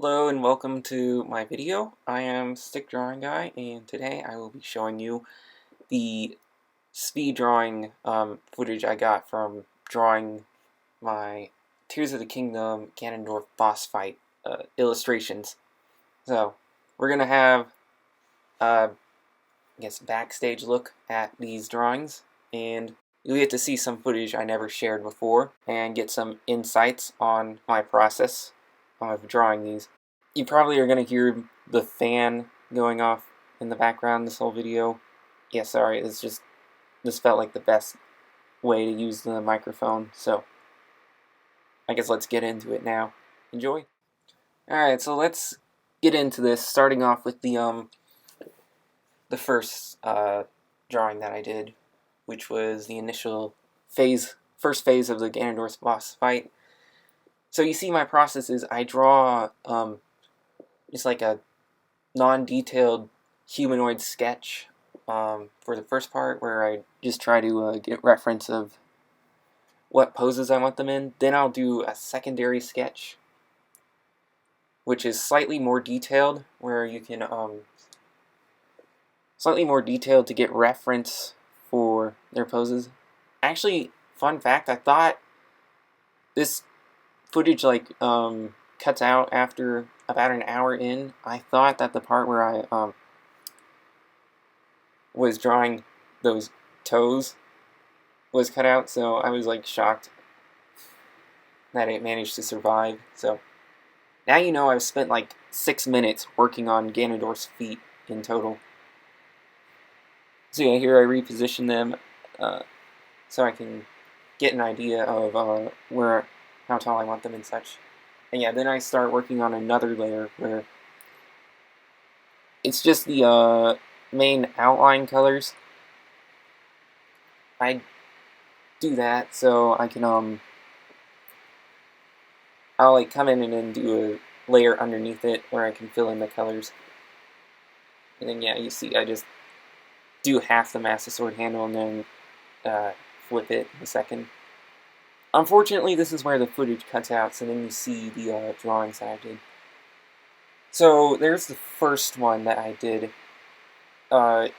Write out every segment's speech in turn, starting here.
Hello and welcome to my video. I am Stick Drawing Guy, and today I will be showing you the speed drawing footage I got from drawing my Tears of the Kingdom Ganondorf boss fight illustrations. So we're gonna have I guess backstage look at these drawings, and you'll get to see some footage I never shared before and get some insights on my process of drawing these. You probably are going to hear the fan going off in the background this whole video. Yeah, sorry, this felt like the best way to use the microphone, so I guess let's get into it now. Enjoy. Alright, so let's get into this, starting off with the first drawing that I did, which was the initial first phase of the Ganondorf boss fight. So you see my process is I draw just like a non-detailed humanoid sketch for the first part, where I just try to get reference of what poses I want them in. Then I'll do a secondary sketch, which is slightly more detailed, where you can slightly more detailed to get reference for their poses. Actually, fun fact, I thought this footage cuts out after about an hour in. I thought that the part where I was drawing those toes was cut out, so I was like shocked that it managed to survive. So now you know I've spent like 6 minutes working on Ganondorf's feet in total. So yeah, here I reposition them so I can get an idea of how tall I want them and such. And yeah, then I start working on another layer where it's just the main outline colors. I do that so I can I'll like come in and then do a layer underneath it where I can fill in the colors. And then yeah, you see I just do half the Master Sword handle and then flip it in a second. Unfortunately, this is where the footage cuts out, so then you see the drawings that I did. So there's the first one that I did, and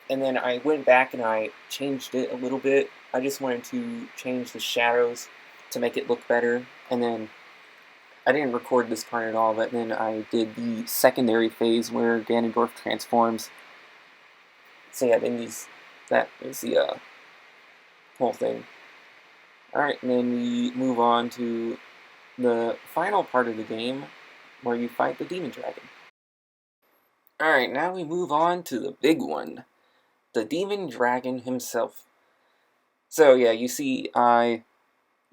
then I went back and I changed it a little bit. I just wanted to change the shadows to make it look better, and then I didn't record this part at all, but then I did the secondary phase where Ganondorf transforms. So yeah, then that was the whole thing. Alright, and then we move on to the final part of the game, where you fight the Demon Dragon. Alright, now we move on to the big one, the Demon Dragon himself. So yeah, you see I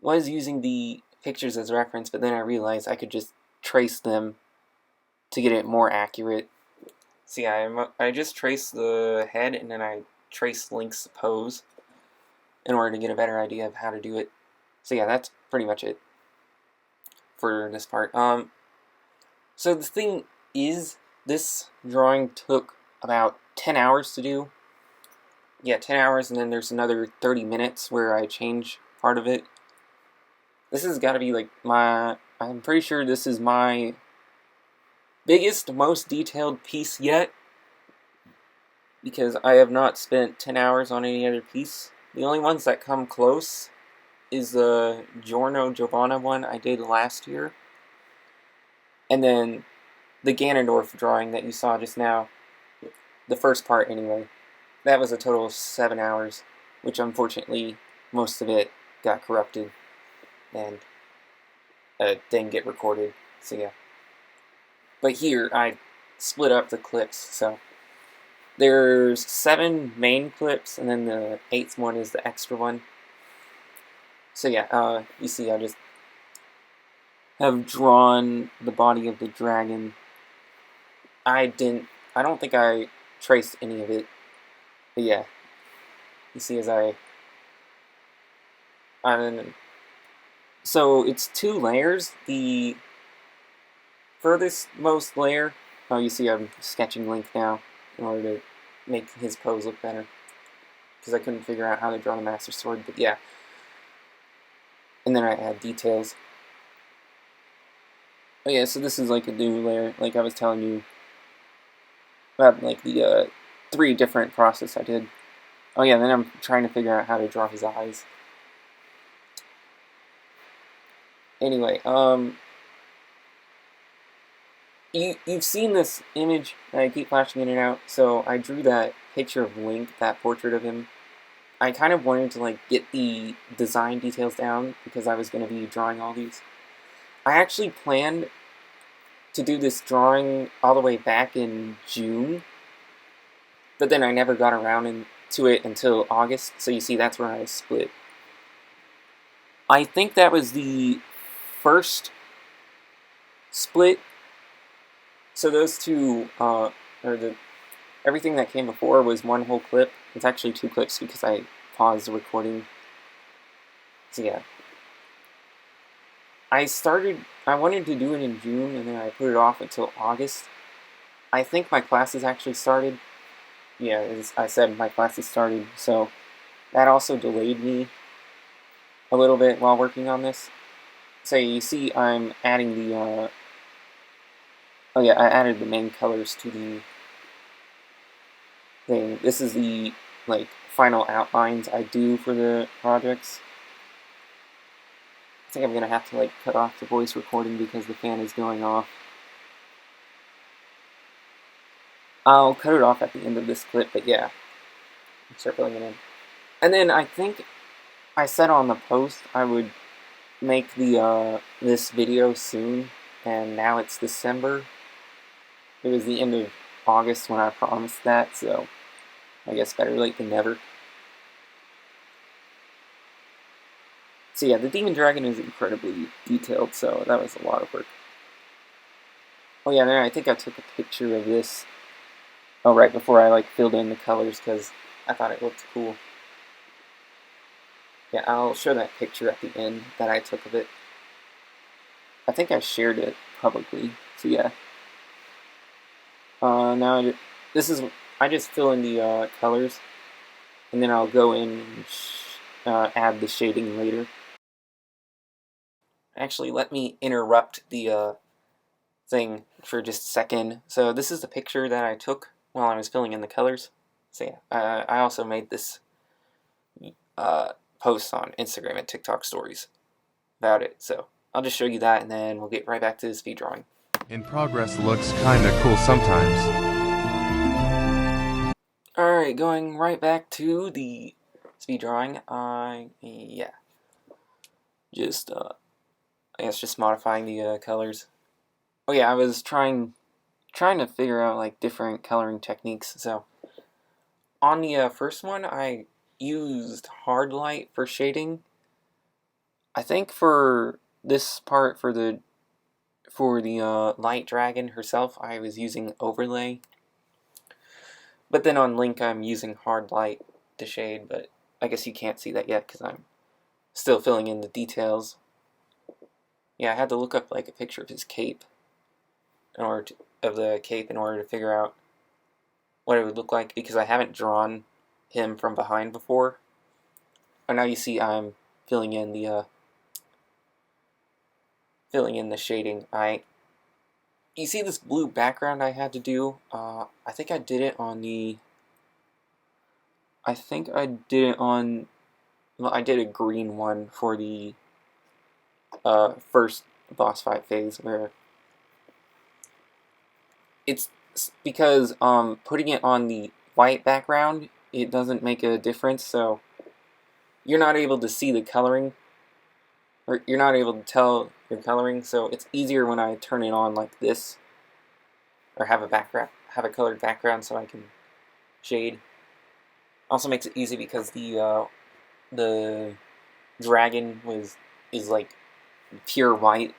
was using the pictures as reference, but then I realized I could just trace them to get it more accurate. So yeah, I just traced the head, and then I traced Link's pose in order to get a better idea of how to do it. So yeah, that's pretty much it for this part. So the thing is, this drawing took about 10 hours to do. Yeah, 10 hours, and then there's another 30 minutes where I change part of it. This has got to be like I'm pretty sure this is my biggest, most detailed piece yet, because I have not spent 10 hours on any other piece. The only ones that come close is the Giorno Giovanna one I did last year, and then the Ganondorf drawing that you saw just now, the first part anyway. That was a total of 7 hours, which unfortunately most of it got corrupted and didn't get recorded, so yeah. But here I split up the clips, so there's 7 main clips, and then the 8th one is the extra one. So yeah, you see I just have drawn the body of the dragon. I don't think I traced any of it, but yeah, you see as so it's 2 layers. The furthest most layer, oh, you see I'm sketching Link now in order to make his pose look better, because I couldn't figure out how to draw the Master Sword, but yeah. And then I add details. Oh yeah, so this is like a new layer, like I was telling you about like the 3 different process I did. Oh yeah, then I'm trying to figure out how to draw his eyes. Anyway, you've seen this image that I keep flashing in and out, so I drew that picture of Link, that portrait of him. I kind of wanted to like get the design details down because I was going to be drawing all these. I actually planned to do this drawing all the way back in June, but then I never got around to it until August, so you see that's where I split. I think that was the first split, so those two, everything that came before was one whole clip. It's actually 2 clips because I paused the recording. So yeah. I wanted to do it in June, and then I put it off until August. I think my classes actually started. Yeah, as I said, my classes started, so that also delayed me a little bit while working on this. So you see I'm adding the, oh yeah, I added the main colors to the thing. This is the, like, final outlines I do for the projects. I think I'm gonna have to, like, cut off the voice recording because the fan is going off. I'll cut it off at the end of this clip, but yeah. Start filling it in. And then I think I said on the post I would make the this video soon, and now it's December. It was the end of August when I promised that, so I guess better late than never. So yeah, the Demon Dragon is incredibly detailed, so that was a lot of work. Oh yeah, and I think I took a picture of this, oh, right before I like filled in the colors because I thought it looked cool. Yeah, I'll show that picture at the end that I took of it. I think I shared it publicly, so yeah. Now this is, I just fill in the colors, and then I'll go in and add the shading later. Actually, let me interrupt the thing for just a second. So this is the picture that I took while I was filling in the colors. So yeah, I also made this post on Instagram and TikTok stories about it. So I'll just show you that, and then we'll get right back to the speed drawing. In progress looks kinda cool sometimes. Alright, going right back to the speed drawing. Yeah. Just, I guess just modifying the colors. Oh yeah, I was trying to figure out like different coloring techniques. So on the first one, I used hard light for shading. I think for this part, for the light dragon herself, I was using overlay. But then on Link, I'm using hard light to shade, but I guess you can't see that yet because I'm still filling in the details. Yeah, I had to look up like a picture of his cape in order to figure out what it would look like because I haven't drawn him from behind before. And now you see I'm filling in the shading. You see this blue background I had to do? I think I did it on the. I think I did it on. Well, I did a green one for the first boss fight phase where it's because putting it on the white background, it doesn't make a difference, so you're not able to see the coloring, or you're not able to tell your coloring, so it's easier when I turn it on like this, or have a colored background so I can shade. Also makes it easy because the dragon is like pure white,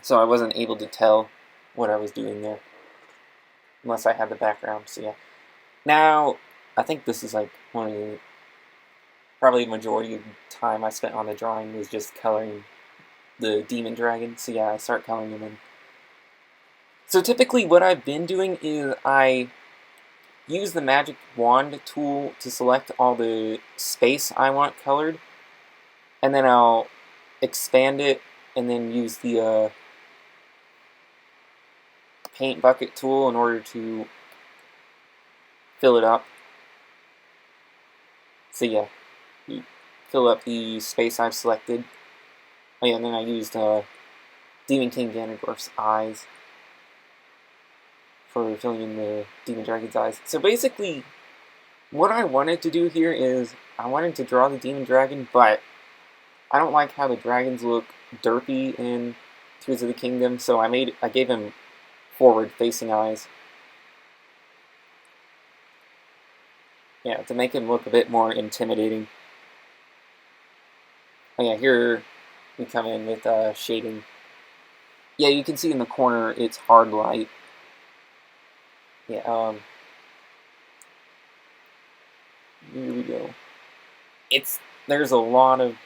so I wasn't able to tell what I was doing there unless I had the background. So yeah. Now I think this is like probably the majority of the time I spent on the drawing was just coloring the demon dragon. So yeah, I start coloring him in. So typically what I've been doing is I use the magic wand tool to select all the space I want colored, and then I'll expand it and then use the paint bucket tool in order to fill it up. So yeah, you fill up the space I've selected. Oh yeah, and then I used Demon King Ganondorf's eyes for filling in the Demon Dragon's eyes. So basically, what I wanted to do here is I wanted to draw the Demon Dragon, but I don't like how the dragons look derpy in Tears of the Kingdom, so I gave him forward-facing eyes. Yeah, to make him look a bit more intimidating. Oh yeah, here we come in with shading. Yeah, you can see in the corner it's hard light. Yeah, here we go. There's a lot of...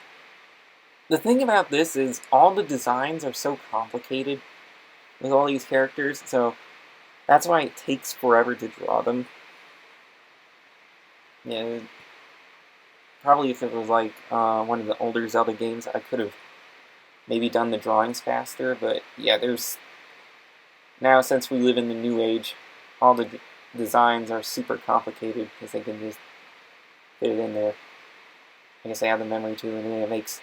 The thing about this is all the designs are so complicated with all these characters, so that's why it takes forever to draw them. Yeah, probably if it was like one of the older Zelda games, I could have maybe done the drawings faster, but yeah, now since we live in the new age, all the designs are super complicated because they can just fit it in there. I guess they have the memory too, and then it makes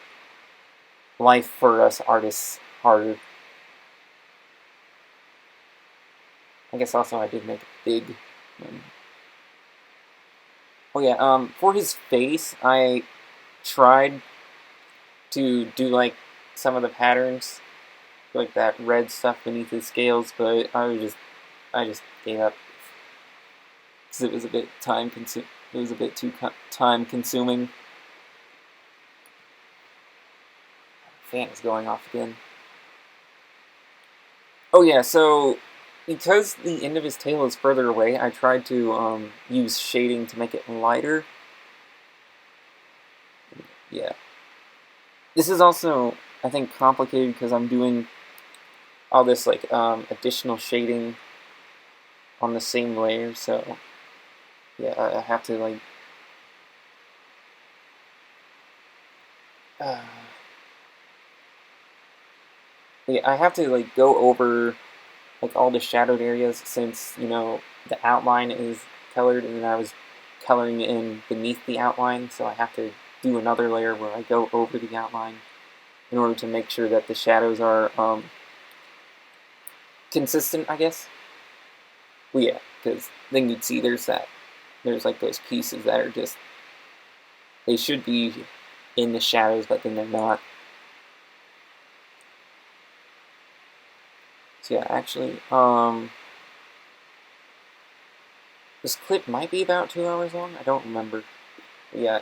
life for us artists harder. I guess also I did make a big one. Oh yeah, for his face, I tried to do like some of the patterns, like that red stuff beneath his scales, but I just gave up because it was a bit It was a bit too time consuming. Fan is going off again. Oh yeah, so because the end of his tail is further away, I tried to use shading to make it lighter. Yeah. This is also, I think, complicated because I'm doing all this like additional shading on the same layer, so yeah, I have to like yeah, I have to like go over like all the shadowed areas since, you know, the outline is colored and then I was coloring in beneath the outline, so I have to do another layer where I go over the outline in order to make sure that the shadows are consistent, I guess. Well, yeah, because then you'd see there's like those pieces that are just, they should be in the shadows, but then they're not. So yeah, actually, this clip might be about 2 hours long. I don't remember. But yeah,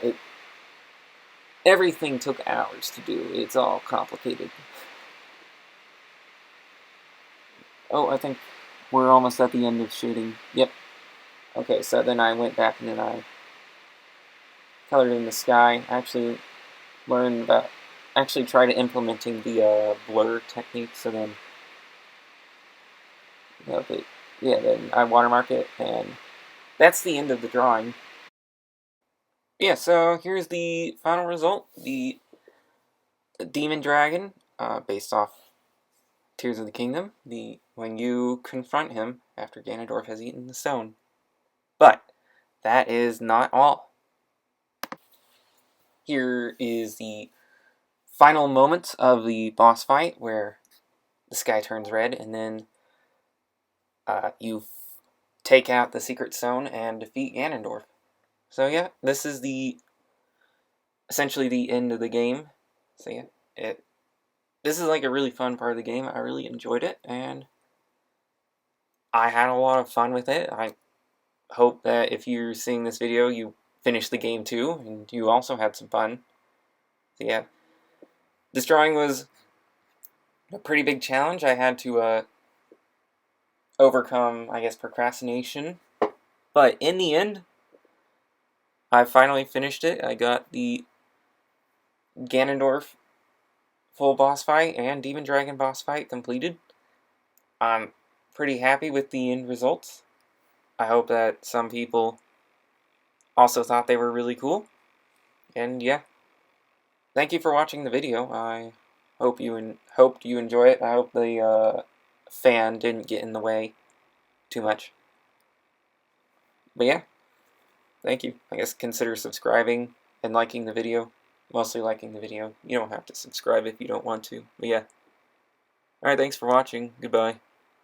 everything took hours to do. It's all complicated. Oh, I think we're almost at the end of shooting. Yep. Okay, so then I went back and then I colored in the sky. Actually tried implementing the blur technique. So then, then I watermark it, and that's the end of the drawing. Yeah, so here's the final result. The demon dragon, based off Tears of the Kingdom, when you confront him after Ganondorf has eaten the stone. But that is not all. Here is the final moments of the boss fight where the sky turns red, and then you take out the secret stone and defeat Ganondorf. So yeah, this is essentially the end of the game. So yeah, this is like a really fun part of the game. I really enjoyed it, and I had a lot of fun with it. I hope that if you're seeing this video, you finish the game too, and you also had some fun. So yeah, this drawing was a pretty big challenge. I had to overcome, I guess, procrastination. But in the end, I finally finished it. I got the Ganondorf full boss fight and Demon Dragon boss fight completed. I'm pretty happy with the end results. I hope that some people also thought they were really cool. And yeah, thank you for watching the video. I hoped you enjoy it. I hope the fan didn't get in the way. too much. But yeah, thank you. I guess consider subscribing and liking the video. Mostly liking the video. You don't have to subscribe if you don't want to. But yeah. Alright, thanks for watching. Goodbye.